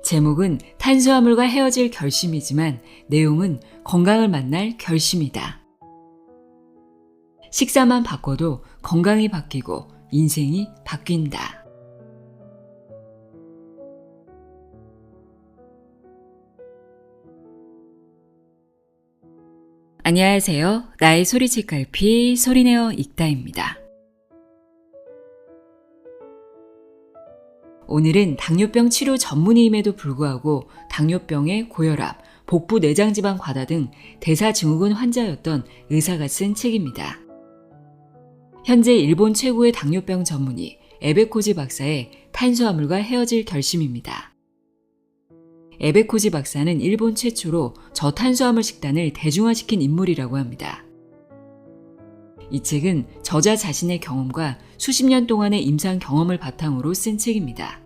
제목은 탄수화물과 헤어질 결심이지만 내용은 건강을 만날 결심이다. 식사만 바꿔도 건강이 바뀌고 인생이 바뀐다. 안녕하세요. 나의 소리책 갈피 소리내어 읽다입니다. 오늘은 당뇨병 치료 전문의임에도 불구하고 당뇨병의 고혈압, 복부 내장지방 과다 등 대사증후군 환자였던 의사가 쓴 책입니다. 현재 일본 최고의 당뇨병 전문의 에베코지 박사의 탄수화물과 헤어질 결심입니다. 에베코지 박사는 일본 최초로 저탄수화물 식단을 대중화시킨 인물이라고 합니다. 이 책은 저자 자신의 경험과 수십 년 동안의 임상 경험을 바탕으로 쓴 책입니다.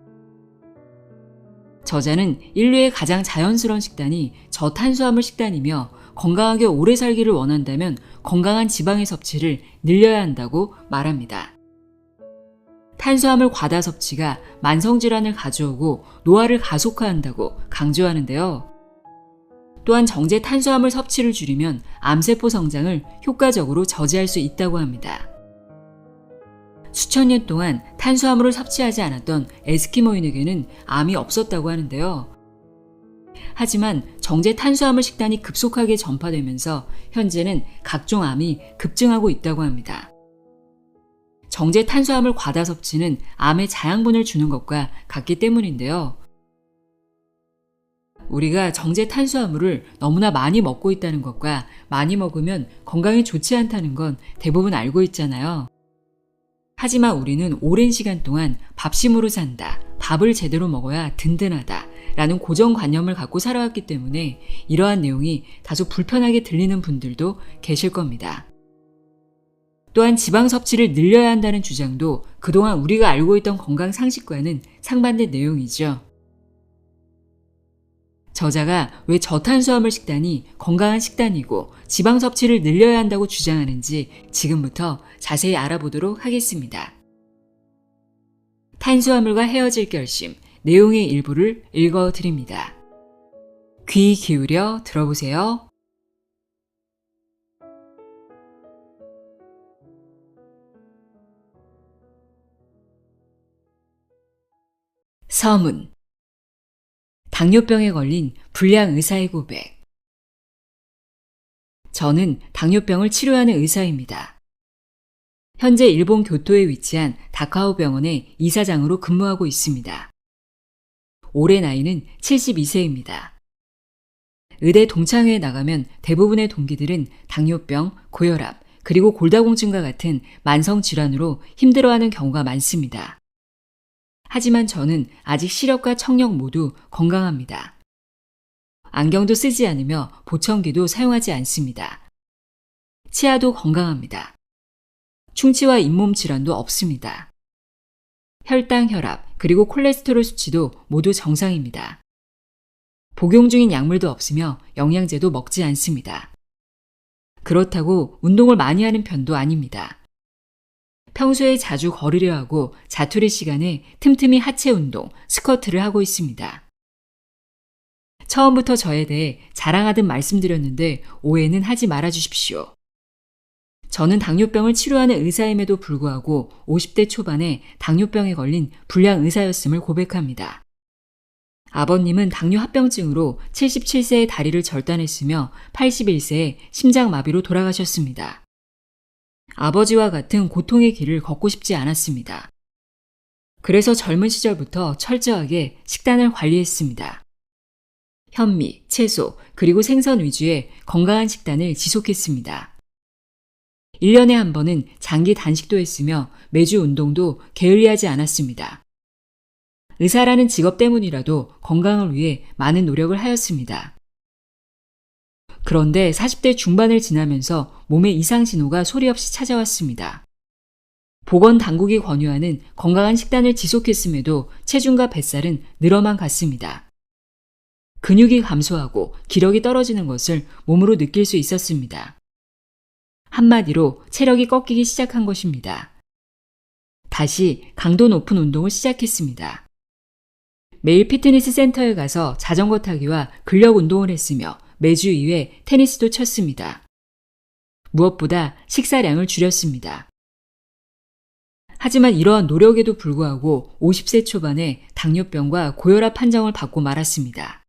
저자는 인류의 가장 자연스러운 식단이 저탄수화물 식단이며 건강하게 오래 살기를 원한다면 건강한 지방의 섭취를 늘려야 한다고 말합니다. 탄수화물 과다 섭취가 만성질환을 가져오고 노화를 가속화한다고 강조하는데요. 또한 정제 탄수화물 섭취를 줄이면 암세포 성장을 효과적으로 저지할 수 있다고 합니다. 수천 년 동안 탄수화물을 섭취하지 않았던 에스키모인에게는 암이 없었다고 하는데요. 하지만 정제 탄수화물 식단이 급속하게 전파되면서 현재는 각종 암이 급증하고 있다고 합니다. 정제 탄수화물 과다 섭취는 암에 자양분을 주는 것과 같기 때문인데요. 우리가 정제 탄수화물을 너무나 많이 먹고 있다는 것과 많이 먹으면 건강에 좋지 않다는 건 대부분 알고 있잖아요. 하지만 우리는 오랜 시간 동안 밥심으로 산다, 밥을 제대로 먹어야 든든하다 라는 고정관념을 갖고 살아왔기 때문에 이러한 내용이 다소 불편하게 들리는 분들도 계실 겁니다. 또한 지방 섭취를 늘려야 한다는 주장도 그동안 우리가 알고 있던 건강 상식과는 상반된 내용이죠. 저자가 왜 저탄수화물 식단이 건강한 식단이고 지방 섭취를 늘려야 한다고 주장하는지 지금부터 자세히 알아보도록 하겠습니다. 탄수화물과 헤어질 결심, 내용의 일부를 읽어드립니다. 귀 기울여 들어보세요. 서문. 당뇨병에 걸린 불량 의사의 고백. 저는 당뇨병을 치료하는 의사입니다. 현재 일본 교토에 위치한 다카오 병원의 이사장으로 근무하고 있습니다. 올해 나이는 72세입니다. 의대 동창회에 나가면 대부분의 동기들은 당뇨병, 고혈압, 그리고 골다공증과 같은 만성 질환으로 힘들어하는 경우가 많습니다. 하지만 저는 아직 시력과 청력 모두 건강합니다. 안경도 쓰지 않으며 보청기도 사용하지 않습니다. 치아도 건강합니다. 충치와 잇몸 질환도 없습니다. 혈당, 혈압, 그리고 콜레스테롤 수치도 모두 정상입니다. 복용 중인 약물도 없으며 영양제도 먹지 않습니다. 그렇다고 운동을 많이 하는 편도 아닙니다. 평소에 자주 걸으려 하고 자투리 시간에 틈틈이 하체 운동, 스쿼트를 하고 있습니다. 처음부터 저에 대해 자랑하듯 말씀드렸는데 오해는 하지 말아 주십시오. 저는 당뇨병을 치료하는 의사임에도 불구하고 50대 초반에 당뇨병에 걸린 불량 의사였음을 고백합니다. 아버님은 당뇨 합병증으로 77세에 다리를 절단했으며 81세에 심장마비로 돌아가셨습니다. 아버지와 같은 고통의 길을 걷고 싶지 않았습니다. 그래서 젊은 시절부터 철저하게 식단을 관리했습니다. 현미, 채소, 그리고 생선 위주의 건강한 식단을 지속했습니다. 1년에 한 번은 장기 단식도 했으며 매주 운동도 게을리하지 않았습니다. 의사라는 직업 때문이라도 건강을 위해 많은 노력을 하였습니다. 그런데 40대 중반을 지나면서 몸의 이상 신호가 소리 없이 찾아왔습니다. 보건당국이 권유하는 건강한 식단을 지속했음에도 체중과 뱃살은 늘어만 갔습니다. 근육이 감소하고 기력이 떨어지는 것을 몸으로 느낄 수 있었습니다. 한마디로 체력이 꺾이기 시작한 것입니다. 다시 강도 높은 운동을 시작했습니다. 매일 피트니스 센터에 가서 자전거 타기와 근력 운동을 했으며 매주 2회 테니스도 쳤습니다. 무엇보다 식사량을 줄였습니다. 하지만 이러한 노력에도 불구하고 50세 초반에 당뇨병과 고혈압 판정을 받고 말았습니다.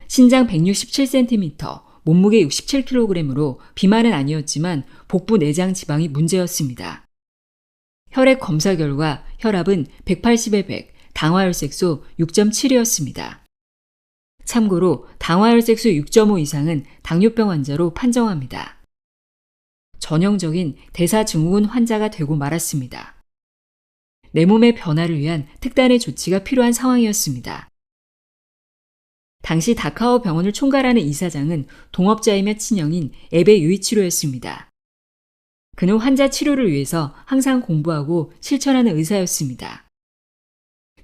신장 167cm, 몸무게 67kg으로 비만은 아니었지만 복부 내장 지방이 문제였습니다. 혈액 검사 결과 혈압은 180에 100, 당화혈색소 6.7이었습니다. 참고로 당화혈색소 6.5 이상은 당뇨병 환자로 판정합니다. 전형적인 대사증후군 환자가 되고 말았습니다. 내 몸의 변화를 위한 특단의 조치가 필요한 상황이었습니다. 당시 다카오 병원을 총괄하는 이사장은 동업자이며 친형인 에베 유이치로였습니다. 그는 환자 치료를 위해서 항상 공부하고 실천하는 의사였습니다.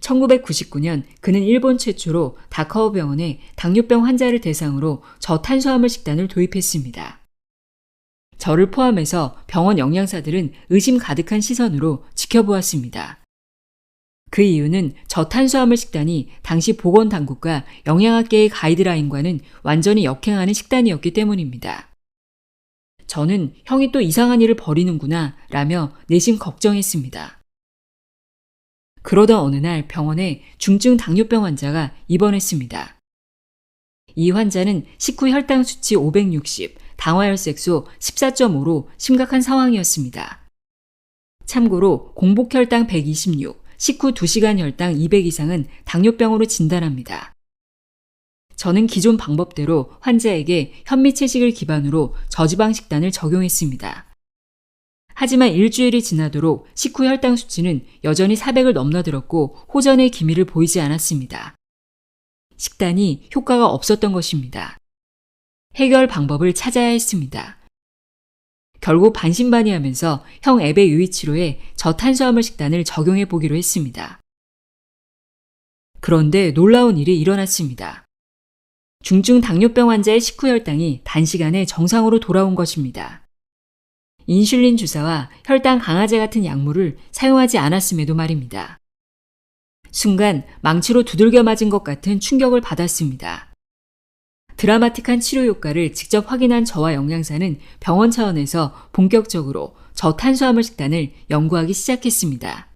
1999년 그는 일본 최초로 다카오 병원에 당뇨병 환자를 대상으로 저탄수화물 식단을 도입했습니다. 저를 포함해서 병원 영양사들은 의심 가득한 시선으로 지켜보았습니다. 그 이유는 저탄수화물 식단이 당시 보건당국과 영양학계의 가이드라인과는 완전히 역행하는 식단이었기 때문입니다. 저는 형이 또 이상한 일을 벌이는구나 라며 내심 걱정했습니다. 그러던 어느 날 병원에 중증 당뇨병 환자가 입원했습니다. 이 환자는 식후 혈당 수치 560, 당화혈색소 14.5로 심각한 상황이었습니다. 참고로 공복 혈당 126, 식후 2시간 혈당 200 이상은 당뇨병으로 진단합니다. 저는 기존 방법대로 환자에게 현미채식을 기반으로 저지방 식단을 적용했습니다. 하지만 일주일이 지나도록 식후 혈당 수치는 여전히 400을 넘나들었고 호전의 기미를 보이지 않았습니다. 식단이 효과가 없었던 것입니다. 해결 방법을 찾아야 했습니다. 결국 반신반의하면서 형 에베 유이치로의 저탄수화물 식단을 적용해 보기로 했습니다. 그런데 놀라운 일이 일어났습니다. 중증 당뇨병 환자의 식후 혈당이 단시간에 정상으로 돌아온 것입니다. 인슐린 주사와 혈당 강화제 같은 약물을 사용하지 않았음에도 말입니다. 순간 망치로 두들겨 맞은 것 같은 충격을 받았습니다. 드라마틱한 치료 효과를 직접 확인한 저와 영양사는 병원 차원에서 본격적으로 저탄수화물 식단을 연구하기 시작했습니다.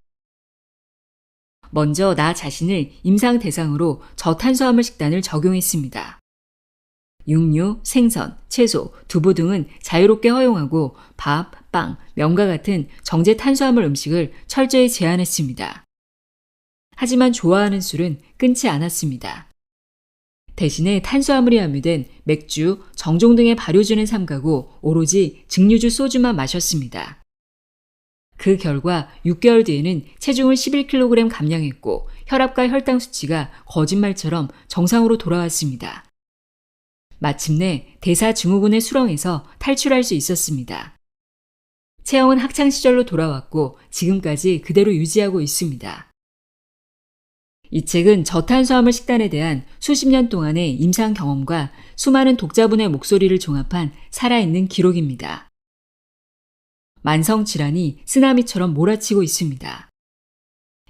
먼저 나 자신을 임상 대상으로 저탄수화물 식단을 적용했습니다. 육류, 생선, 채소, 두부 등은 자유롭게 허용하고 밥, 빵, 면과 같은 정제 탄수화물 음식을 철저히 제한했습니다. 하지만 좋아하는 술은 끊지 않았습니다. 대신에 탄수화물이 함유된 맥주, 정종 등의 발효주는 삼가고 오로지 증류주 소주만 마셨습니다. 그 결과 6개월 뒤에는 체중을 11kg 감량했고 혈압과 혈당 수치가 거짓말처럼 정상으로 돌아왔습니다. 마침내 대사증후군의 수렁에서 탈출할 수 있었습니다. 체형은 학창시절로 돌아왔고 지금까지 그대로 유지하고 있습니다. 이 책은 저탄수화물 식단에 대한 수십 년 동안의 임상 경험과 수많은 독자분의 목소리를 종합한 살아있는 기록입니다. 만성질환이 쓰나미처럼 몰아치고 있습니다.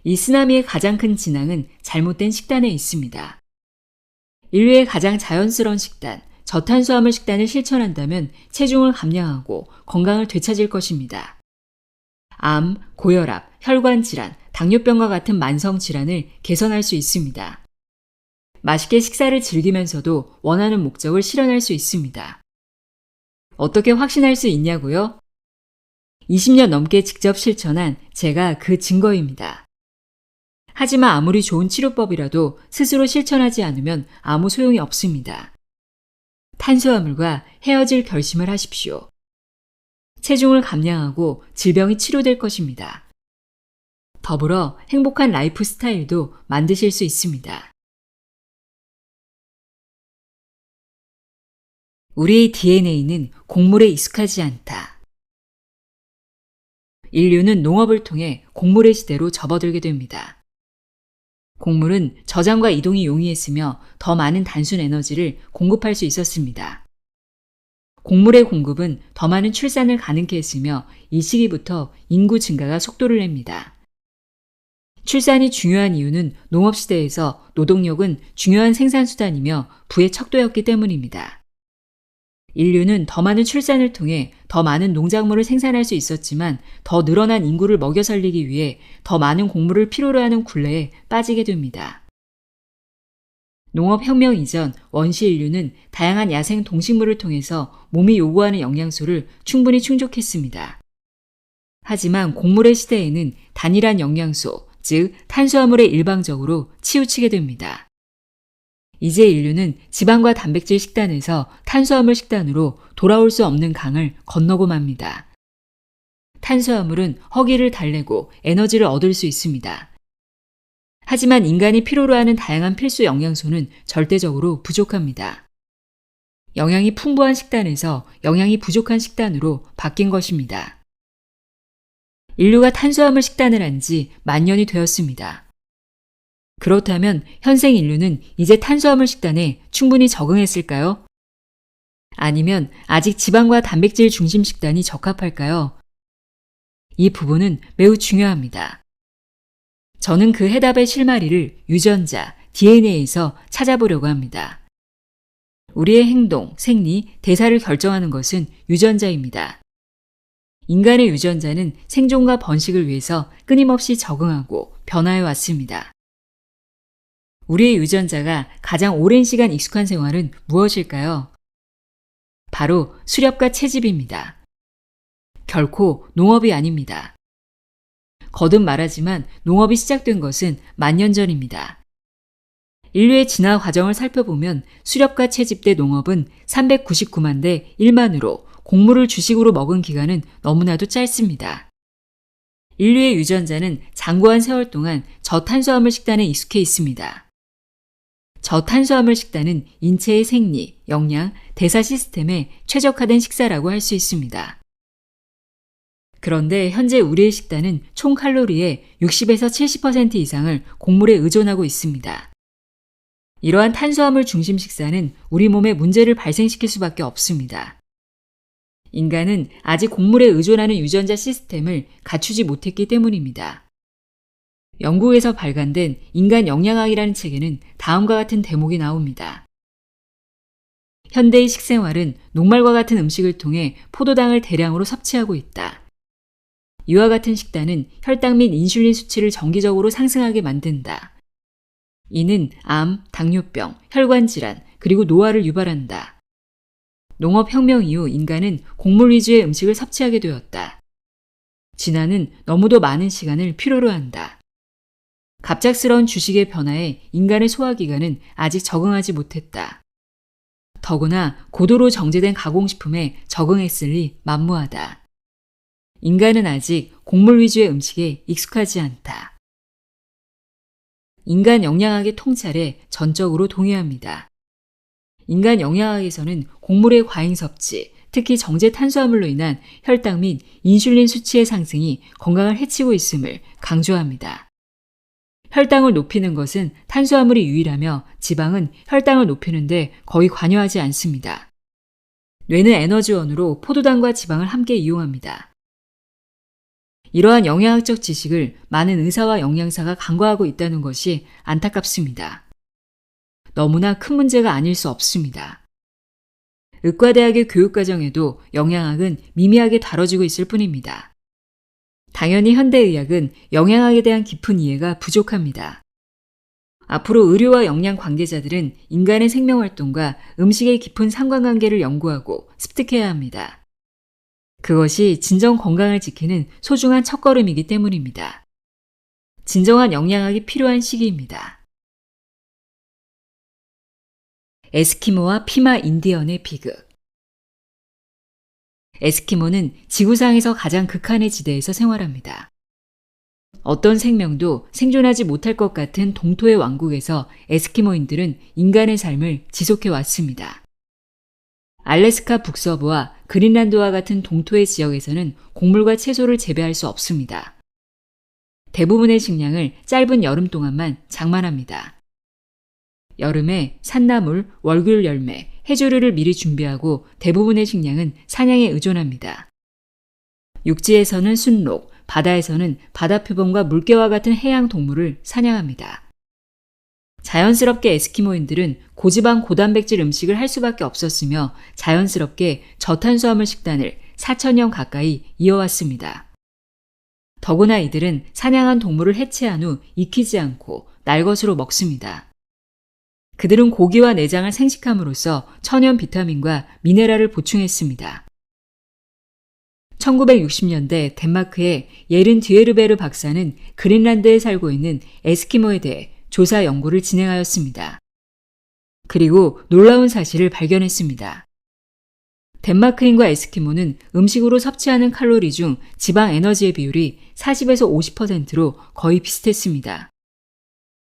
이 쓰나미의 가장 큰 진앙은 잘못된 식단에 있습니다. 인류의 가장 자연스러운 식단, 저탄수화물 식단을 실천한다면 체중을 감량하고 건강을 되찾을 것입니다. 암, 고혈압, 혈관질환, 당뇨병과 같은 만성질환을 개선할 수 있습니다. 맛있게 식사를 즐기면서도 원하는 목적을 실현할 수 있습니다. 어떻게 확신할 수 있냐고요? 20년 넘게 직접 실천한 제가 그 증거입니다. 하지만 아무리 좋은 치료법이라도 스스로 실천하지 않으면 아무 소용이 없습니다. 탄수화물과 헤어질 결심을 하십시오. 체중을 감량하고 질병이 치료될 것입니다. 더불어 행복한 라이프 스타일도 만드실 수 있습니다. 우리의 DNA는 곡물에 익숙하지 않다. 인류는 농업을 통해 곡물의 시대로 접어들게 됩니다. 곡물은 저장과 이동이 용이했으며 더 많은 단순 에너지를 공급할 수 있었습니다. 곡물의 공급은 더 많은 출산을 가능케 했으며 이 시기부터 인구 증가가 속도를 냅니다. 출산이 중요한 이유는 농업시대에서 노동력은 중요한 생산수단이며 부의 척도였기 때문입니다. 인류는 더 많은 출산을 통해 더 많은 농작물을 생산할 수 있었지만 더 늘어난 인구를 먹여 살리기 위해 더 많은 곡물을 필요로 하는 굴레에 빠지게 됩니다. 농업혁명 이전 원시 인류는 다양한 야생 동식물을 통해서 몸이 요구하는 영양소를 충분히 충족했습니다. 하지만 곡물의 시대에는 단일한 영양소, 즉 탄수화물에 일방적으로 치우치게 됩니다. 이제 인류는 지방과 단백질 식단에서 탄수화물 식단으로 돌아올 수 없는 강을 건너고 맙니다. 탄수화물은 허기를 달래고 에너지를 얻을 수 있습니다. 하지만 인간이 필요로 하는 다양한 필수 영양소는 절대적으로 부족합니다. 영양이 풍부한 식단에서 영양이 부족한 식단으로 바뀐 것입니다. 인류가 탄수화물 식단을 한 지 10,000년이 되었습니다. 그렇다면 현생 인류는 이제 탄수화물 식단에 충분히 적응했을까요? 아니면 아직 지방과 단백질 중심 식단이 적합할까요? 이 부분은 매우 중요합니다. 저는 그 해답의 실마리를 유전자, DNA에서 찾아보려고 합니다. 우리의 행동, 생리, 대사를 결정하는 것은 유전자입니다. 인간의 유전자는 생존과 번식을 위해서 끊임없이 적응하고 변화해 왔습니다. 우리의 유전자가 가장 오랜 시간 익숙한 생활은 무엇일까요? 바로 수렵과 채집입니다. 결코 농업이 아닙니다. 거듭 말하지만 농업이 시작된 것은 10,000년 전입니다. 인류의 진화 과정을 살펴보면 수렵과 채집 때 농업은 399만 대 1만으로 곡물을 주식으로 먹은 기간은 너무나도 짧습니다. 인류의 유전자는 장구한 세월 동안 저탄수화물 식단에 익숙해 있습니다. 저탄수화물 식단은 인체의 생리, 영양, 대사 시스템에 최적화된 식사라고 할 수 있습니다. 그런데 현재 우리의 식단은 총 칼로리의 60에서 70% 이상을 곡물에 의존하고 있습니다. 이러한 탄수화물 중심 식사는 우리 몸에 문제를 발생시킬 수밖에 없습니다. 인간은 아직 곡물에 의존하는 유전자 시스템을 갖추지 못했기 때문입니다. 영국에서 발간된 인간 영양학이라는 책에는 다음과 같은 대목이 나옵니다. 현대의 식생활은 녹말과 같은 음식을 통해 포도당을 대량으로 섭취하고 있다. 이와 같은 식단은 혈당 및 인슐린 수치를 정기적으로 상승하게 만든다. 이는 암, 당뇨병, 혈관질환, 그리고 노화를 유발한다. 농업혁명 이후 인간은 곡물 위주의 음식을 섭취하게 되었다. 진화는 너무도 많은 시간을 필요로 한다. 갑작스러운 주식의 변화에 인간의 소화기관은 아직 적응하지 못했다. 더구나 고도로 정제된 가공식품에 적응했으니 만무하다. 인간은 아직 곡물 위주의 음식에 익숙하지 않다. 인간 영양학의 통찰에 전적으로 동의합니다. 인간 영양학에서는 곡물의 과잉 섭취, 특히 정제 탄수화물로 인한 혈당 및 인슐린 수치의 상승이 건강을 해치고 있음을 강조합니다. 혈당을 높이는 것은 탄수화물이 유일하며 지방은 혈당을 높이는데 거의 관여하지 않습니다. 뇌는 에너지원으로 포도당과 지방을 함께 이용합니다. 이러한 영양학적 지식을 많은 의사와 영양사가 간과하고 있다는 것이 안타깝습니다. 너무나 큰 문제가 아닐 수 없습니다. 의과대학의 교육과정에도 영양학은 미미하게 다뤄지고 있을 뿐입니다. 당연히 현대의학은 영양학에 대한 깊은 이해가 부족합니다. 앞으로 의료와 영양 관계자들은 인간의 생명활동과 음식의 깊은 상관관계를 연구하고 습득해야 합니다. 그것이 진정 건강을 지키는 소중한 첫걸음이기 때문입니다. 진정한 영양학이 필요한 시기입니다. 에스키모와 피마 인디언의 비극. 에스키모는 지구상에서 가장 극한의 지대에서 생활합니다. 어떤 생명도 생존하지 못할 것 같은 동토의 왕국에서 에스키모인들은 인간의 삶을 지속해 왔습니다. 알래스카 북서부와 그린란드와 같은 동토의 지역에서는 곡물과 채소를 재배할 수 없습니다. 대부분의 식량을 짧은 여름 동안만 장만합니다. 여름에 산나물, 월귤 열매, 해조류를 미리 준비하고 대부분의 식량은 사냥에 의존합니다. 육지에서는 순록, 바다에서는 바다표범과 물개와 같은 해양 동물을 사냥합니다. 자연스럽게 에스키모인들은 고지방 고단백질 음식을 할 수밖에 없었으며 자연스럽게 저탄수화물 식단을 4,000년 가까이 이어왔습니다. 더구나 이들은 사냥한 동물을 해체한 후 익히지 않고 날것으로 먹습니다. 그들은 고기와 내장을 생식함으로써 천연 비타민과 미네랄을 보충했습니다. 1960년대 덴마크의 예른 뒤에르베르 박사는 그린란드에 살고 있는 에스키모에 대해 조사 연구를 진행하였습니다. 그리고 놀라운 사실을 발견했습니다. 덴마크인과 에스키모는 음식으로 섭취하는 칼로리 중 지방 에너지의 비율이 40에서 50%로 거의 비슷했습니다.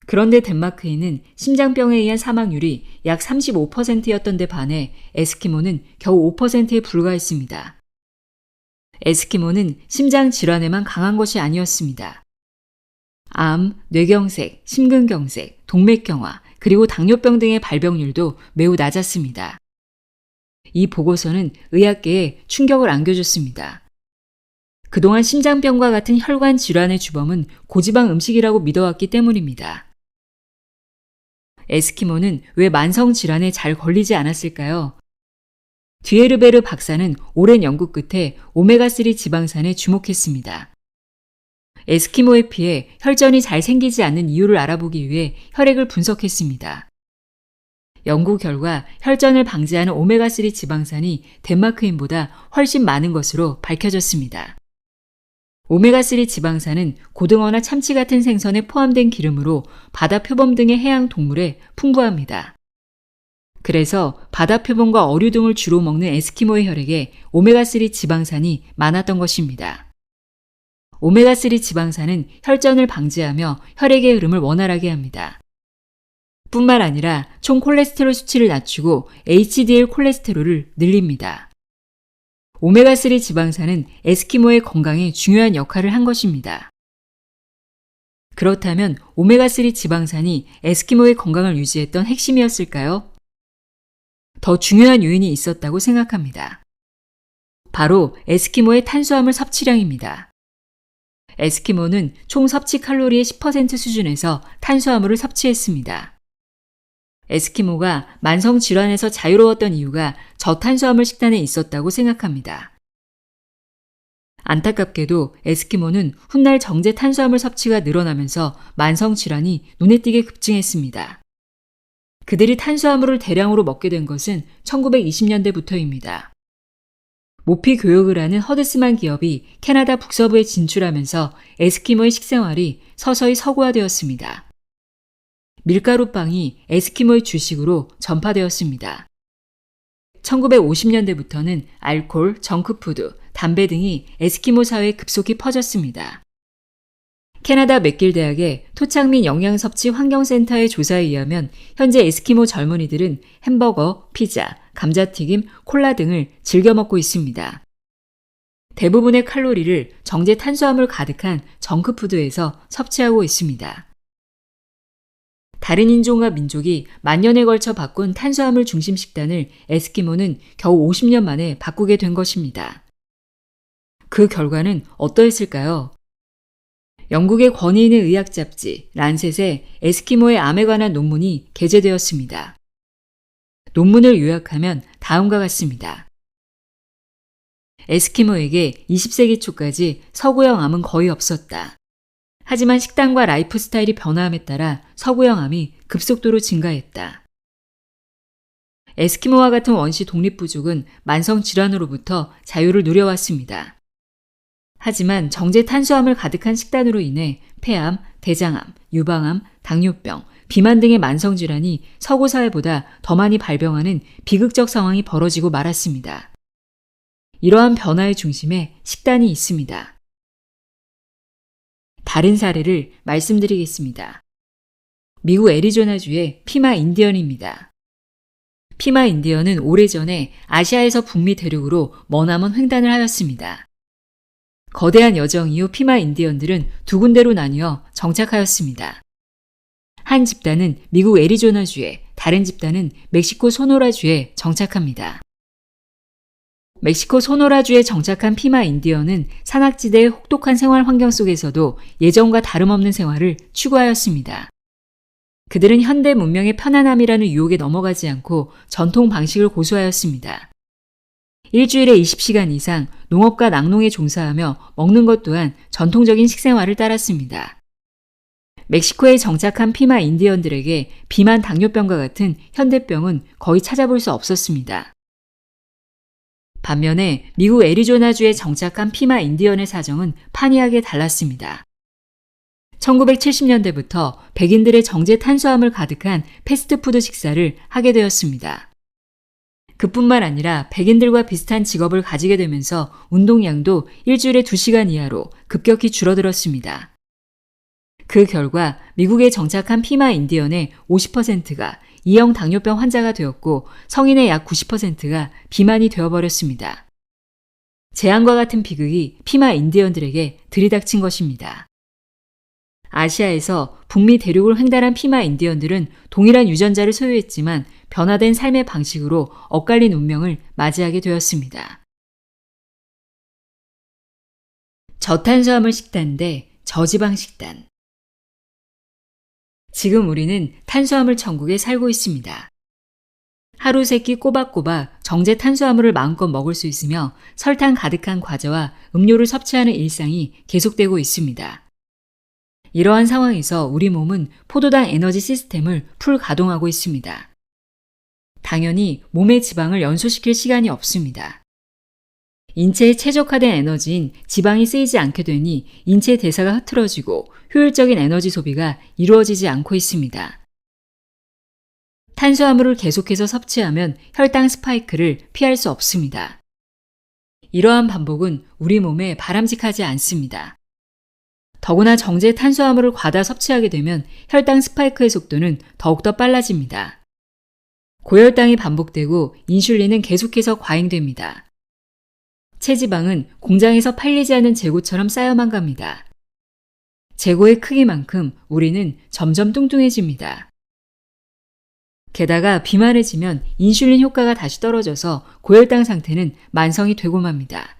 그런데 덴마크인은 심장병에 의한 사망률이 약 35%였던 데 반해 에스키모는 겨우 5%에 불과했습니다. 에스키모는 심장 질환에만 강한 것이 아니었습니다. 암, 뇌경색, 심근경색, 동맥경화, 그리고 당뇨병 등의 발병률도 매우 낮았습니다. 이 보고서는 의학계에 충격을 안겨줬습니다. 그동안 심장병과 같은 혈관 질환의 주범은 고지방 음식이라고 믿어왔기 때문입니다. 에스키모는 왜 만성 질환에 잘 걸리지 않았을까요? 뒤에르베르 박사는 오랜 연구 끝에 오메가3 지방산에 주목했습니다. 에스키모의 피에 혈전이 잘 생기지 않는 이유를 알아보기 위해 혈액을 분석했습니다. 연구 결과 혈전을 방지하는 오메가3 지방산이 덴마크인보다 훨씬 많은 것으로 밝혀졌습니다. 오메가3 지방산은 고등어나 참치 같은 생선에 포함된 기름으로 바다 표범 등의 해양 동물에 풍부합니다. 그래서 바다 표범과 어류 등을 주로 먹는 에스키모의 혈액에 오메가3 지방산이 많았던 것입니다. 오메가3 지방산은 혈전을 방지하며 혈액의 흐름을 원활하게 합니다. 뿐만 아니라 총 콜레스테롤 수치를 낮추고 HDL 콜레스테롤을 늘립니다. 오메가3 지방산은 에스키모의 건강에 중요한 역할을 한 것입니다. 그렇다면 오메가3 지방산이 에스키모의 건강을 유지했던 핵심이었을까요? 더 중요한 요인이 있었다고 생각합니다. 바로 에스키모의 탄수화물 섭취량입니다. 에스키모는 총 섭취 칼로리의 10% 수준에서 탄수화물을 섭취했습니다. 에스키모가 만성 질환에서 자유로웠던 이유가 저탄수화물 식단에 있었다고 생각합니다. 안타깝게도 에스키모는 훗날 정제 탄수화물 섭취가 늘어나면서 만성 질환이 눈에 띄게 급증했습니다. 그들이 탄수화물을 대량으로 먹게 된 것은 1920년대부터입니다. 모피 교육을 하는 허드스만 기업이 캐나다 북서부에 진출하면서 에스키모의 식생활이 서서히 서구화되었습니다. 밀가루빵이 에스키모의 주식으로 전파되었습니다. 1950년대부터는 알코올, 정크푸드, 담배 등이 에스키모 사회에 급속히 퍼졌습니다. 캐나다 맥길 대학의 토착민 영양섭취 환경센터의 조사에 의하면 현재 에스키모 젊은이들은 햄버거, 피자, 감자튀김, 콜라 등을 즐겨 먹고 있습니다. 대부분의 칼로리를 정제 탄수화물 가득한 정크푸드에서 섭취하고 있습니다. 다른 인종과 민족이 만년에 걸쳐 바꾼 탄수화물 중심 식단을 에스키모는 겨우 50년 만에 바꾸게 된 것입니다. 그 결과는 어떠했을까요? 영국의 권위 있는 의학 잡지 란셋에 에스키모의 암에 관한 논문이 게재되었습니다. 논문을 요약하면 다음과 같습니다. 에스키모에게 20세기 초까지 서구형 암은 거의 없었다. 하지만 식단과 라이프 스타일이 변화함에 따라 서구형 암이 급속도로 증가했다. 에스키모와 같은 원시 독립부족은 만성 질환으로부터 자유를 누려왔습니다. 하지만 정제 탄수화물 가득한 식단으로 인해 폐암, 대장암, 유방암, 당뇨병, 비만 등의 만성 질환이 서구 사회보다 더 많이 발병하는 비극적 상황이 벌어지고 말았습니다. 이러한 변화의 중심에 식단이 있습니다. 다른 사례를 말씀드리겠습니다. 미국 애리조나주의 피마 인디언입니다. 피마 인디언은 오래전에 아시아에서 북미 대륙으로 머나먼 횡단을 하였습니다. 거대한 여정 이후 피마 인디언들은 두 군데로 나뉘어 정착하였습니다. 한 집단은 미국 애리조나주에, 다른 집단은 멕시코 소노라주에 정착합니다. 멕시코 소노라주에 정착한 피마 인디언은 산악지대의 혹독한 생활 환경 속에서도 예전과 다름없는 생활을 추구하였습니다. 그들은 현대 문명의 편안함이라는 유혹에 넘어가지 않고 전통 방식을 고수하였습니다. 일주일에 20시간 이상 농업과 낙농에 종사하며 먹는 것 또한 전통적인 식생활을 따랐습니다. 멕시코에 정착한 피마 인디언들에게 비만 당뇨병과 같은 현대병은 거의 찾아볼 수 없었습니다. 반면에 미국 애리조나주에 정착한 피마 인디언의 사정은 판이하게 달랐습니다. 1970년대부터 백인들의 정제 탄수화물 가득한 패스트푸드 식사를 하게 되었습니다. 그뿐만 아니라 백인들과 비슷한 직업을 가지게 되면서 운동량도 일주일에 2시간 이하로 급격히 줄어들었습니다. 그 결과 미국에 정착한 피마 인디언의 50%가 2형 당뇨병 환자가 되었고 성인의 약 90%가 비만이 되어버렸습니다. 재앙과 같은 비극이 피마 인디언들에게 들이닥친 것입니다. 아시아에서 북미 대륙을 횡단한 피마 인디언들은 동일한 유전자를 소유했지만 변화된 삶의 방식으로 엇갈린 운명을 맞이하게 되었습니다. 저탄수화물 식단 대 저지방 식단. 지금 우리는 탄수화물 천국에 살고 있습니다. 하루 세 끼 꼬박꼬박 정제 탄수화물을 마음껏 먹을 수 있으며 설탕 가득한 과자와 음료를 섭취하는 일상이 계속되고 있습니다. 이러한 상황에서 우리 몸은 포도당 에너지 시스템을 풀 가동하고 있습니다. 당연히 몸의 지방을 연소시킬 시간이 없습니다. 인체에 최적화된 에너지인 지방이 쓰이지 않게 되니 인체 대사가 흐트러지고 효율적인 에너지 소비가 이루어지지 않고 있습니다. 탄수화물을 계속해서 섭취하면 혈당 스파이크를 피할 수 없습니다. 이러한 반복은 우리 몸에 바람직하지 않습니다. 더구나 정제 탄수화물을 과다 섭취하게 되면 혈당 스파이크의 속도는 더욱더 빨라집니다. 고혈당이 반복되고 인슐린은 계속해서 과잉됩니다. 체지방은 공장에서 팔리지 않는 재고처럼 쌓여만 갑니다. 재고의 크기만큼 우리는 점점 뚱뚱해집니다. 게다가 비만해지면 인슐린 효과가 다시 떨어져서 고혈당 상태는 만성이 되고 맙니다.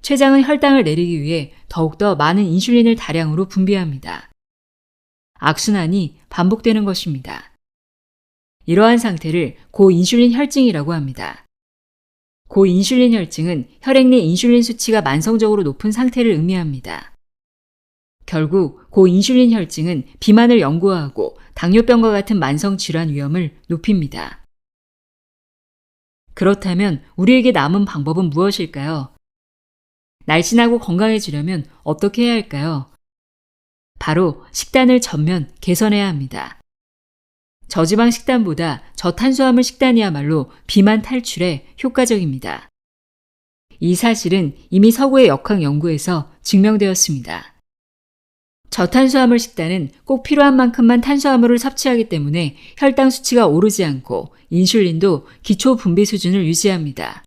췌장은 혈당을 내리기 위해 더욱더 많은 인슐린을 다량으로 분비합니다. 악순환이 반복되는 것입니다. 이러한 상태를 고인슐린 혈증이라고 합니다. 고인슐린 혈증은 혈액 내 인슐린 수치가 만성적으로 높은 상태를 의미합니다. 결국 고인슐린 혈증은 비만을 연구하고 당뇨병과 같은 만성 질환 위험을 높입니다. 그렇다면 우리에게 남은 방법은 무엇일까요? 날씬하고 건강해지려면 어떻게 해야 할까요? 바로 식단을 전면 개선해야 합니다. 저지방 식단보다 저탄수화물 식단이야말로 비만 탈출에 효과적입니다. 이 사실은 이미 서구의 역학 연구에서 증명되었습니다. 저탄수화물 식단은 꼭 필요한 만큼만 탄수화물을 섭취하기 때문에 혈당 수치가 오르지 않고 인슐린도 기초 분비 수준을 유지합니다.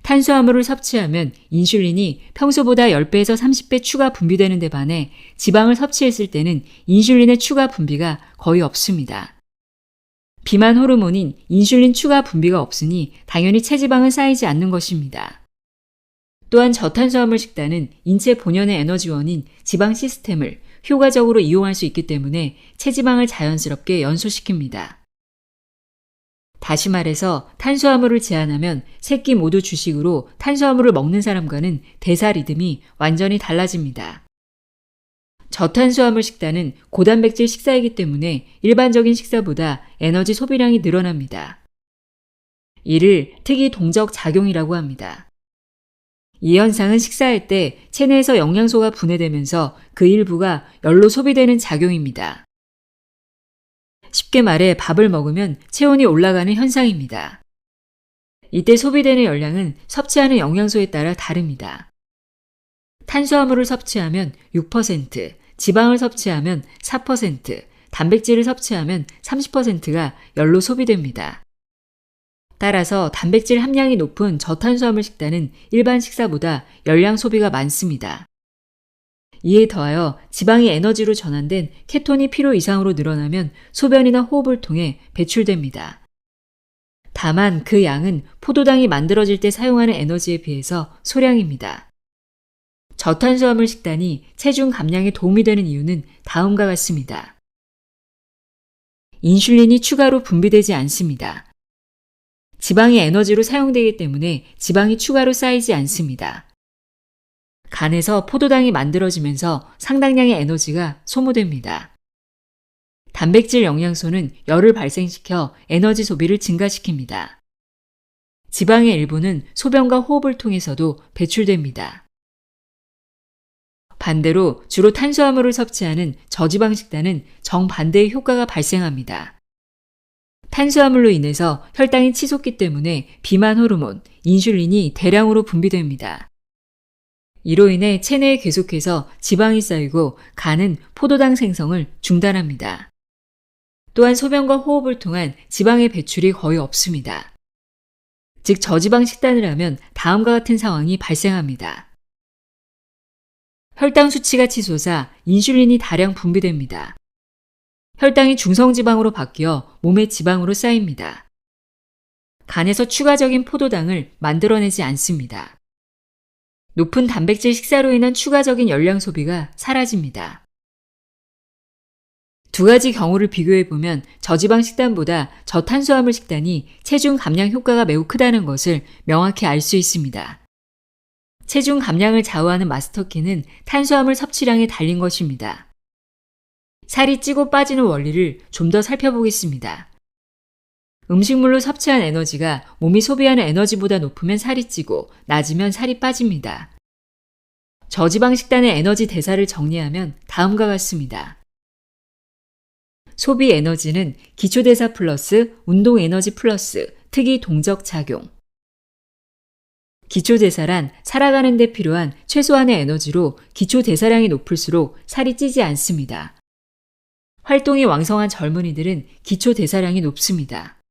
탄수화물을 섭취하면 인슐린이 평소보다 10배에서 30배 추가 분비되는 데 반해 지방을 섭취했을 때는 인슐린의 추가 분비가 거의 없습니다. 비만 호르몬인 인슐린 추가 분비가 없으니 당연히 체지방은 쌓이지 않는 것입니다. 또한 저탄수화물 식단은 인체 본연의 에너지원인 지방 시스템을 효과적으로 이용할 수 있기 때문에 체지방을 자연스럽게 연소시킵니다. 다시 말해서 탄수화물을 제한하면 세 끼 모두 주식으로 탄수화물을 먹는 사람과는 대사 리듬이 완전히 달라집니다. 저탄수화물 식단은 고단백질 식사이기 때문에 일반적인 식사보다 에너지 소비량이 늘어납니다. 이를 특이 동적 작용이라고 합니다. 이 현상은 식사할 때 체내에서 영양소가 분해되면서 그 일부가 열로 소비되는 작용입니다. 쉽게 말해 밥을 먹으면 체온이 올라가는 현상입니다. 이때 소비되는 열량은 섭취하는 영양소에 따라 다릅니다. 탄수화물을 섭취하면 6%, 지방을 섭취하면 4%, 단백질을 섭취하면 30%가 열로 소비됩니다. 따라서 단백질 함량이 높은 저탄수화물 식단은 일반 식사보다 열량 소비가 많습니다. 이에 더하여 지방이 에너지로 전환된 케톤이 필요 이상으로 늘어나면 소변이나 호흡을 통해 배출됩니다. 다만 그 양은 포도당이 만들어질 때 사용하는 에너지에 비해서 소량입니다. 저탄수화물 식단이 체중 감량에 도움이 되는 이유는 다음과 같습니다. 인슐린이 추가로 분비되지 않습니다. 지방이 에너지로 사용되기 때문에 지방이 추가로 쌓이지 않습니다. 간에서 포도당이 만들어지면서 상당량의 에너지가 소모됩니다. 단백질 영양소는 열을 발생시켜 에너지 소비를 증가시킵니다. 지방의 일부는 소변과 호흡을 통해서도 배출됩니다. 반대로 주로 탄수화물을 섭취하는 저지방 식단은 정반대의 효과가 발생합니다. 탄수화물로 인해서 혈당이 치솟기 때문에 비만 호르몬, 인슐린이 대량으로 분비됩니다. 이로 인해 체내에 계속해서 지방이 쌓이고 간은 포도당 생성을 중단합니다. 또한 소변과 호흡을 통한 지방의 배출이 거의 없습니다. 즉 저지방 식단을 하면 다음과 같은 상황이 발생합니다. 혈당 수치가 치솟아 인슐린이 다량 분비됩니다. 혈당이 중성지방으로 바뀌어 몸의 지방으로 쌓입니다. 간에서 추가적인 포도당을 만들어내지 않습니다. 높은 단백질 식사로 인한 추가적인 열량 소비가 사라집니다. 두 가지 경우를 비교해보면 저지방 식단보다 저탄수화물 식단이 체중 감량 효과가 매우 크다는 것을 명확히 알 수 있습니다. 체중 감량을 좌우하는 마스터키는 탄수화물 섭취량에 달린 것입니다. 살이 찌고 빠지는 원리를 좀 더 살펴보겠습니다. 음식물로 섭취한 에너지가 몸이 소비하는 에너지보다 높으면 살이 찌고 낮으면 살이 빠집니다. 저지방 식단의 에너지 대사를 정리하면 다음과 같습니다. 소비 에너지는 기초대사 플러스 운동 에너지 플러스 특이 동적 작용. 기초대사란 살아가는 데 필요한 최소한의 에너지로 기초대사량이 높을수록 살이 찌지 않습니다. 활동이 왕성한 젊은이들은 기초대사량이 높습니다.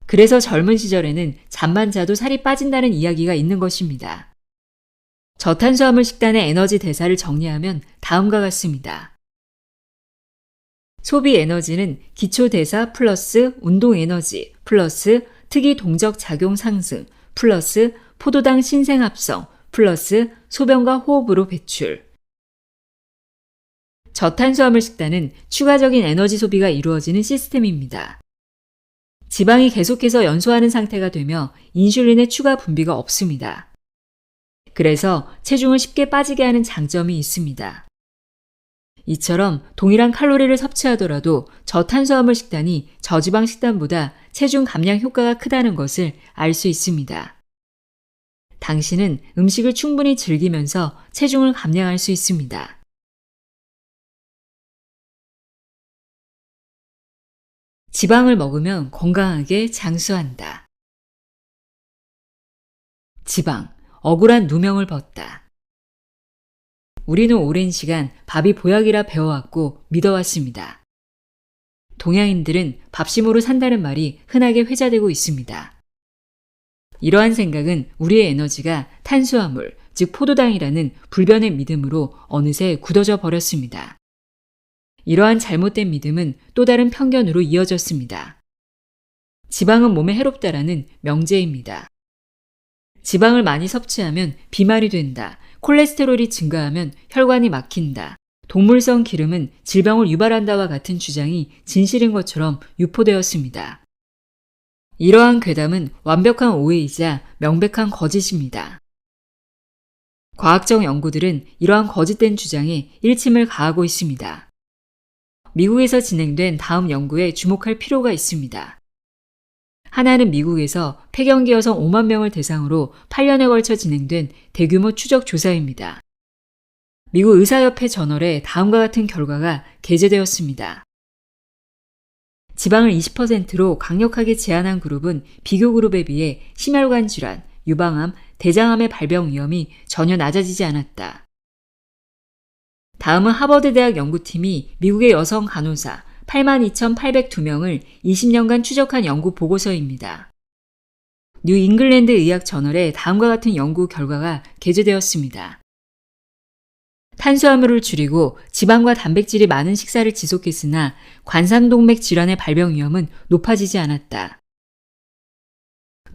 그래서 젊은 시절에는 잠만 자도 살이 빠진다는 이야기가 있는 것입니다. 저탄수화물 식단의 에너지 대사를 정리하면 다음과 같습니다. 소비 에너지는 기초대사 플러스 운동 에너지 플러스 특이 동적 작용 상승 플러스 포도당 신생합성 플러스 소변과 호흡으로 배출. 저탄수화물 식단은 추가적인 에너지 소비가 이루어지는 시스템입니다. 지방이 계속해서 연소하는 상태가 되며 인슐린의 추가 분비가 없습니다. 그래서 체중을 쉽게 빠지게 하는 장점이 있습니다. 이처럼 동일한 칼로리를 섭취하더라도 저탄수화물 식단이 저지방 식단보다 체중 감량 효과가 크다는 것을 알 수 있습니다. 당신은 음식을 충분히 즐기면서 체중을 감량할 수 있습니다. 지방을 먹으면 건강하게 장수한다. 지방, 억울한 누명을 벗다. 우리는 오랜 시간 밥이 보약이라 배워왔고 믿어왔습니다. 동양인들은 밥심으로 산다는 말이 흔하게 회자되고 있습니다. 이러한 생각은 우리의 에너지가 탄수화물, 즉 포도당이라는 불변의 믿음으로 어느새 굳어져 버렸습니다. 이러한 잘못된 믿음은 또 다른 편견으로 이어졌습니다. 지방은 몸에 해롭다라는 명제입니다. 지방을 많이 섭취하면 비만이 된다. 콜레스테롤이 증가하면 혈관이 막힌다. 동물성 기름은 질병을 유발한다와 같은 주장이 진실인 것처럼 유포되었습니다. 이러한 괴담은 완벽한 오해이자 명백한 거짓입니다. 과학적 연구들은 이러한 거짓된 주장에 일침을 가하고 있습니다. 미국에서 진행된 다음 연구에 주목할 필요가 있습니다. 하나는 미국에서 폐경기 여성 5만 명을 대상으로 8년에 걸쳐 진행된 대규모 추적 조사입니다. 미국 의사협회 저널에 다음과 같은 결과가 게재되었습니다. 지방을 20%로 강력하게 제한한 그룹은 비교 그룹에 비해 심혈관 질환, 유방암, 대장암의 발병 위험이 전혀 낮아지지 않았다. 다음은 하버드 대학 연구팀이 미국의 여성 간호사 82,802명을 20년간 추적한 연구 보고서입니다. 뉴 잉글랜드 의학 저널에 다음과 같은 연구 결과가 게재되었습니다. 탄수화물을 줄이고 지방과 단백질이 많은 식사를 지속했으나 관상동맥 질환의 발병 위험은 높아지지 않았다.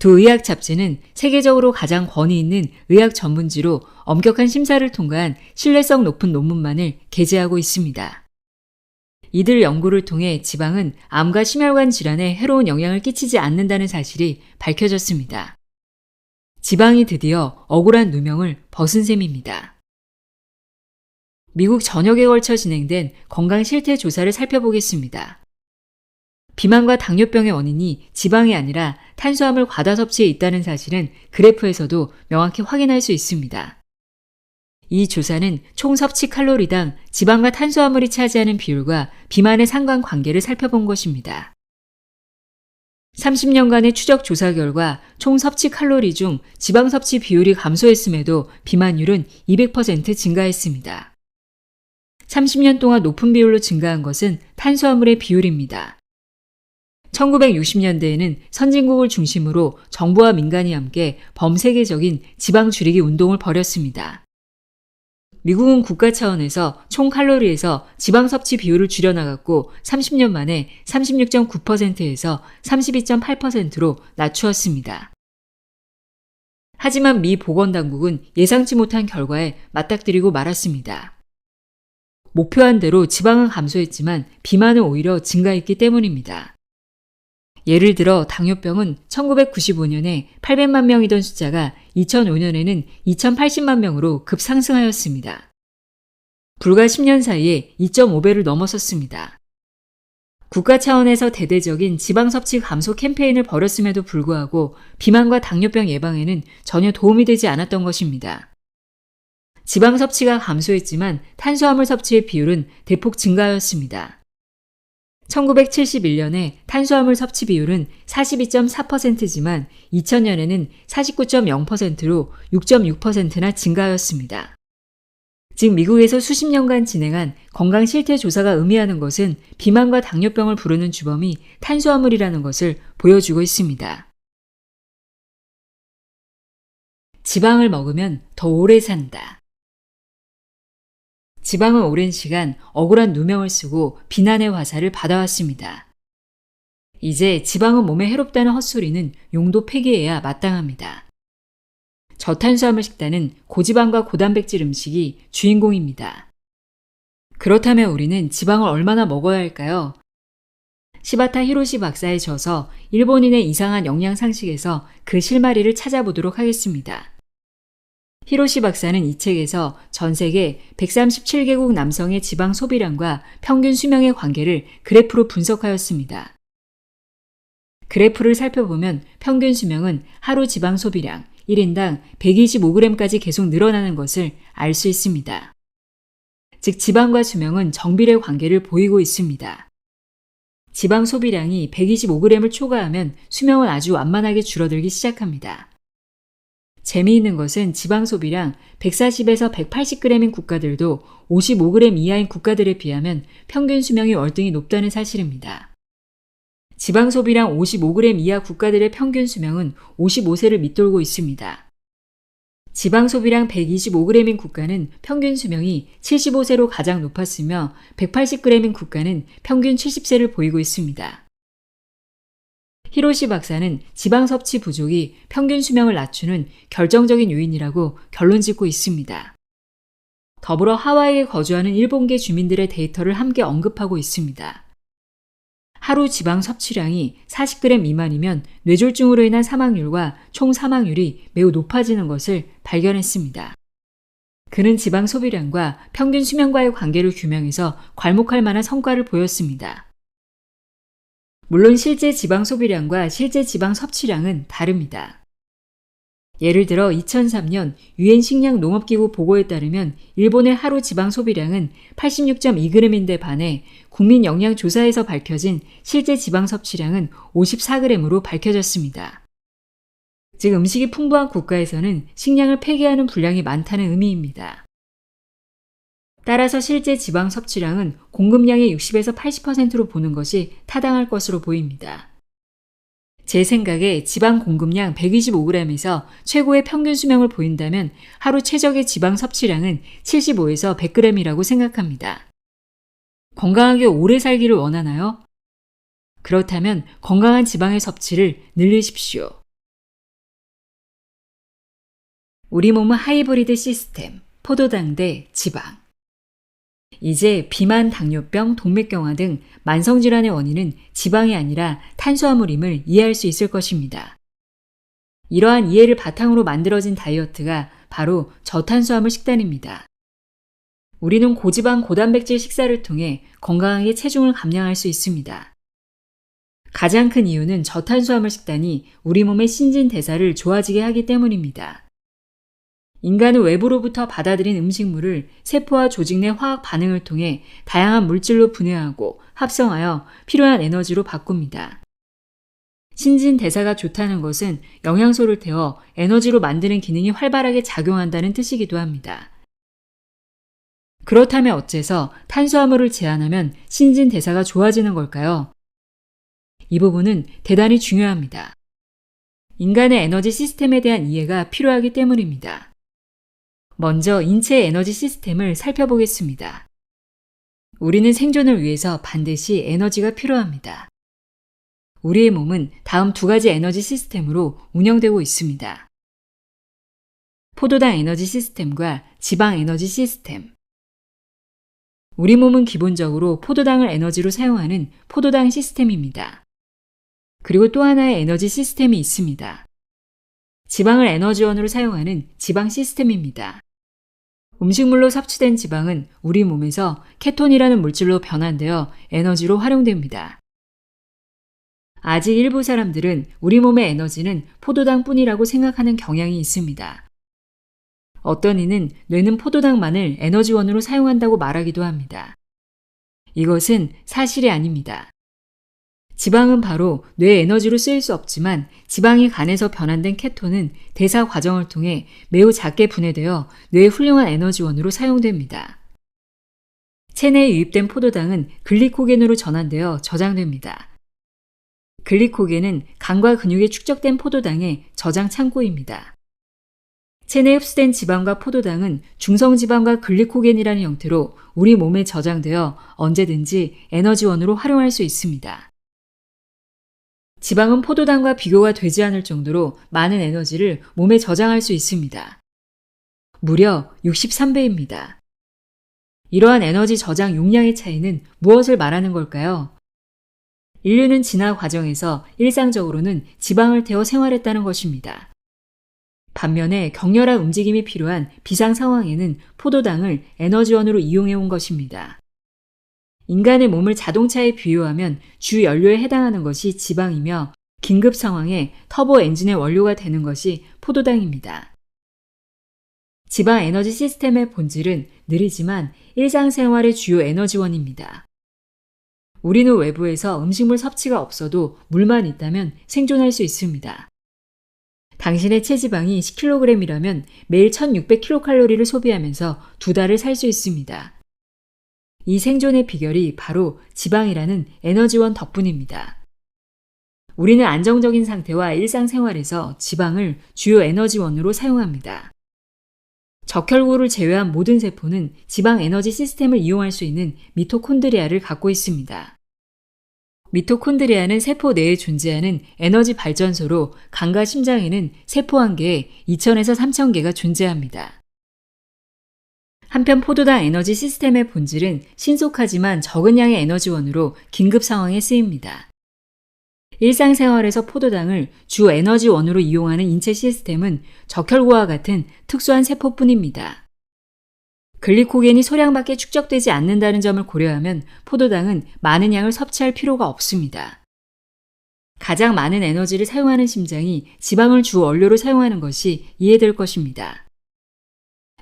두 의학 잡지는 세계적으로 가장 권위 있는 의학 전문지로 엄격한 심사를 통과한 신뢰성 높은 논문만을 게재하고 있습니다. 이들 연구를 통해 지방은 암과 심혈관 질환에 해로운 영향을 끼치지 않는다는 사실이 밝혀졌습니다. 지방이 드디어 억울한 누명을 벗은 셈입니다. 미국 전역에 걸쳐 진행된 건강 실태 조사를 살펴보겠습니다. 비만과 당뇨병의 원인이 지방이 아니라 탄수화물 과다 섭취에 있다는 사실은 그래프에서도 명확히 확인할 수 있습니다. 이 조사는 총 섭취 칼로리당 지방과 탄수화물이 차지하는 비율과 비만의 상관관계를 살펴본 것입니다. 30년간의 추적 조사 결과 총 섭취 칼로리 중 지방 섭취 비율이 감소했음에도 비만율은 200% 증가했습니다. 30년 동안 높은 비율로 증가한 것은 탄수화물의 비율입니다. 1960년대에는 선진국을 중심으로 정부와 민간이 함께 범세계적인 지방 줄이기 운동을 벌였습니다. 미국은 국가 차원에서 총 칼로리에서 지방 섭취 비율을 줄여나갔고 30년 만에 36.9%에서 32.8%로 낮추었습니다. 하지만 미 보건당국은 예상치 못한 결과에 맞닥뜨리고 말았습니다. 목표한 대로 지방은 감소했지만 비만은 오히려 증가했기 때문입니다. 예를 들어 당뇨병은 1995년에 800만 명이던 숫자가 2005년에는 2080만 명으로 급상승하였습니다. 불과 10년 사이에 2.5배를 넘어섰습니다. 국가 차원에서 대대적인 지방 섭취 감소 캠페인을 벌였음에도 불구하고 비만과 당뇨병 예방에는 전혀 도움이 되지 않았던 것입니다. 지방 섭취가 감소했지만 탄수화물 섭취의 비율은 대폭 증가하였습니다. 1971년에 탄수화물 섭취 비율은 42.4%지만 2000년에는 49.0%로 6.6%나 증가하였습니다. 즉 미국에서 수십 년간 진행한 건강 실태 조사가 의미하는 것은 비만과 당뇨병을 부르는 주범이 탄수화물이라는 것을 보여주고 있습니다. 지방을 먹으면 더 오래 산다. 지방은 오랜 시간 억울한 누명을 쓰고 비난의 화살을 받아왔습니다. 이제 지방은 몸에 해롭다는 헛소리는 용도 폐기해야 마땅합니다. 저탄수화물 식단은 고지방과 고단백질 음식이 주인공입니다. 그렇다면 우리는 지방을 얼마나 먹어야 할까요? 시바타 히로시 박사의 저서 일본인의 이상한 영양 상식에서 그 실마리를 찾아보도록 하겠습니다. 히로시 박사는 이 책에서 전 세계 137개국 남성의 지방 소비량과 평균 수명의 관계를 그래프로 분석하였습니다. 그래프를 살펴보면 평균 수명은 하루 지방 소비량 1인당 125g까지 계속 늘어나는 것을 알 수 있습니다. 즉 지방과 수명은 정비례 관계를 보이고 있습니다. 지방 소비량이 125g을 초과하면 수명은 아주 완만하게 줄어들기 시작합니다. 재미있는 것은 지방 소비량 140에서 180g인 국가들도 55g 이하인 국가들에 비하면 평균 수명이 월등히 높다는 사실입니다. 지방 소비량 55g 이하 국가들의 평균 수명은 55세를 밑돌고 있습니다. 지방 소비량 125g인 국가는 평균 수명이 75세로 가장 높았으며 180g인 국가는 평균 70세를 보이고 있습니다. 히로시 박사는 지방 섭취 부족이 평균 수명을 낮추는 결정적인 요인이라고 결론짓고 있습니다. 더불어 하와이에 거주하는 일본계 주민들의 데이터를 함께 언급하고 있습니다. 하루 지방 섭취량이 40g 미만이면 뇌졸중으로 인한 사망률과 총 사망률이 매우 높아지는 것을 발견했습니다. 그는 지방 소비량과 평균 수명과의 관계를 규명해서 괄목할 만한 성과를 보였습니다. 물론 실제 지방 소비량과 실제 지방 섭취량은 다릅니다. 예를 들어 2003년 유엔 식량 농업기구 보고에 따르면 일본의 하루 지방 소비량은 86.2g인데 반해 국민 영양 조사에서 밝혀진 실제 지방 섭취량은 54g으로 밝혀졌습니다. 즉 음식이 풍부한 국가에서는 식량을 폐기하는 분량이 많다는 의미입니다. 따라서 실제 지방 섭취량은 공급량의 60에서 80%로 보는 것이 타당할 것으로 보입니다. 제 생각에 지방 공급량 125g에서 최고의 평균 수명을 보인다면 하루 최적의 지방 섭취량은 75에서 100g이라고 생각합니다. 건강하게 오래 살기를 원하나요? 그렇다면 건강한 지방의 섭취를 늘리십시오. 우리 몸은 하이브리드 시스템, 포도당 대 지방. 이제 비만, 당뇨병, 동맥경화 등 만성질환의 원인은 지방이 아니라 탄수화물임을 이해할 수 있을 것입니다. 이러한 이해를 바탕으로 만들어진 다이어트가 바로 저탄수화물 식단입니다. 우리는 고지방, 고단백질 식사를 통해 건강하게 체중을 감량할 수 있습니다. 가장 큰 이유는 저탄수화물 식단이 우리 몸의 신진대사를 좋아지게 하기 때문입니다. 인간은 외부로부터 받아들인 음식물을 세포와 조직 내 화학 반응을 통해 다양한 물질로 분해하고 합성하여 필요한 에너지로 바꿉니다. 신진대사가 좋다는 것은 영양소를 태워 에너지로 만드는 기능이 활발하게 작용한다는 뜻이기도 합니다. 그렇다면 어째서 탄수화물을 제한하면 신진대사가 좋아지는 걸까요? 이 부분은 대단히 중요합니다. 인간의 에너지 시스템에 대한 이해가 필요하기 때문입니다. 먼저 인체의 에너지 시스템을 살펴보겠습니다. 우리는 생존을 위해서 반드시 에너지가 필요합니다. 우리의 몸은 다음 두 가지 에너지 시스템으로 운영되고 있습니다. 포도당 에너지 시스템과 지방 에너지 시스템. 우리 몸은 기본적으로 포도당을 에너지로 사용하는 포도당 시스템입니다. 그리고 또 하나의 에너지 시스템이 있습니다. 지방을 에너지원으로 사용하는 지방 시스템입니다. 음식물로 섭취된 지방은 우리 몸에서 케톤이라는 물질로 변환되어 에너지로 활용됩니다. 아직 일부 사람들은 우리 몸의 에너지는 포도당뿐이라고 생각하는 경향이 있습니다. 어떤 이는 뇌는 포도당만을 에너지원으로 사용한다고 말하기도 합니다. 이것은 사실이 아닙니다. 지방은 바로 뇌 에너지로 쓰일 수 없지만 지방이 간에서 변환된 케톤은 대사 과정을 통해 매우 작게 분해되어 뇌의 훌륭한 에너지원으로 사용됩니다. 체내에 유입된 포도당은 글리코겐으로 전환되어 저장됩니다. 글리코겐은 간과 근육에 축적된 포도당의 저장 창고입니다. 체내에 흡수된 지방과 포도당은 중성지방과 글리코겐이라는 형태로 우리 몸에 저장되어 언제든지 에너지원으로 활용할 수 있습니다. 지방은 포도당과 비교가 되지 않을 정도로 많은 에너지를 몸에 저장할 수 있습니다. 무려 63배입니다. 이러한 에너지 저장 용량의 차이는 무엇을 말하는 걸까요? 인류는 진화 과정에서 일상적으로는 지방을 태워 생활했다는 것입니다. 반면에 격렬한 움직임이 필요한 비상 상황에는 포도당을 에너지원으로 이용해 온 것입니다. 인간의 몸을 자동차에 비유하면 주 연료에 해당하는 것이 지방이며 긴급 상황에 터보 엔진의 원료가 되는 것이 포도당입니다. 지방 에너지 시스템의 본질은 느리지만 일상생활의 주요 에너지원입니다. 우리는 외부에서 음식물 섭취가 없어도 물만 있다면 생존할 수 있습니다. 당신의 체지방이 10kg이라면 매일 1600kcal를 소비하면서 2달을 살 수 있습니다. 이 생존의 비결이 바로 지방이라는 에너지원 덕분입니다. 우리는 안정적인 상태와 일상생활에서 지방을 주요 에너지원으로 사용합니다. 적혈구를 제외한 모든 세포는 지방 에너지 시스템을 이용할 수 있는 미토콘드리아를 갖고 있습니다. 미토콘드리아는 세포 내에 존재하는 에너지 발전소로 간과 심장에는 세포 한 개에 2000에서 3000개가 존재합니다. 한편 포도당 에너지 시스템의 본질은 신속하지만 적은 양의 에너지원으로 긴급 상황에 쓰입니다. 일상생활에서 포도당을 주 에너지원으로 이용하는 인체 시스템은 적혈구와 같은 특수한 세포뿐입니다. 글리코겐이 소량밖에 축적되지 않는다는 점을 고려하면 포도당은 많은 양을 섭취할 필요가 없습니다. 가장 많은 에너지를 사용하는 심장이 지방을 주 원료로 사용하는 것이 이해될 것입니다.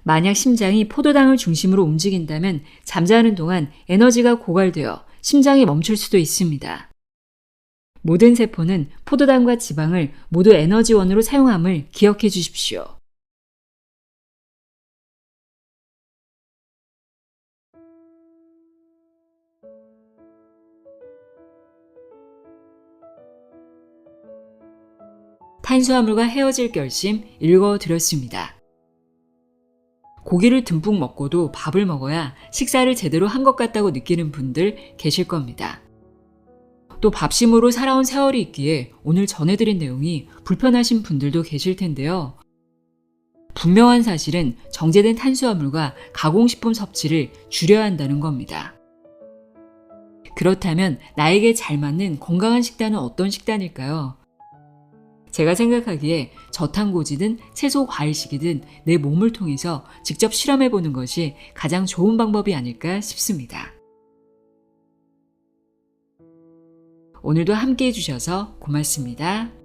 만약 심장이 포도당을 중심으로 움직인다면 잠자는 동안 에너지가 고갈되어 심장이 멈출 수도 있습니다. 모든 세포는 포도당과 지방을 모두 에너지원으로 사용함을 기억해 주십시오. 탄수화물과 헤어질 결심 읽어드렸습니다. 고기를 듬뿍 먹고도 밥을 먹어야 식사를 제대로 한 것 같다고 느끼는 분들 계실 겁니다. 또 밥심으로 살아온 세월이 있기에 오늘 전해드린 내용이 불편하신 분들도 계실 텐데요. 분명한 사실은 정제된 탄수화물과 가공식품 섭취를 줄여야 한다는 겁니다. 그렇다면 나에게 잘 맞는 건강한 식단은 어떤 식단일까요? 제가 생각하기에 저탄고지든 채소 과일식이든 내 몸을 통해서 직접 실험해 보는 것이 가장 좋은 방법이 아닐까 싶습니다. 오늘도 함께 해주셔서 고맙습니다.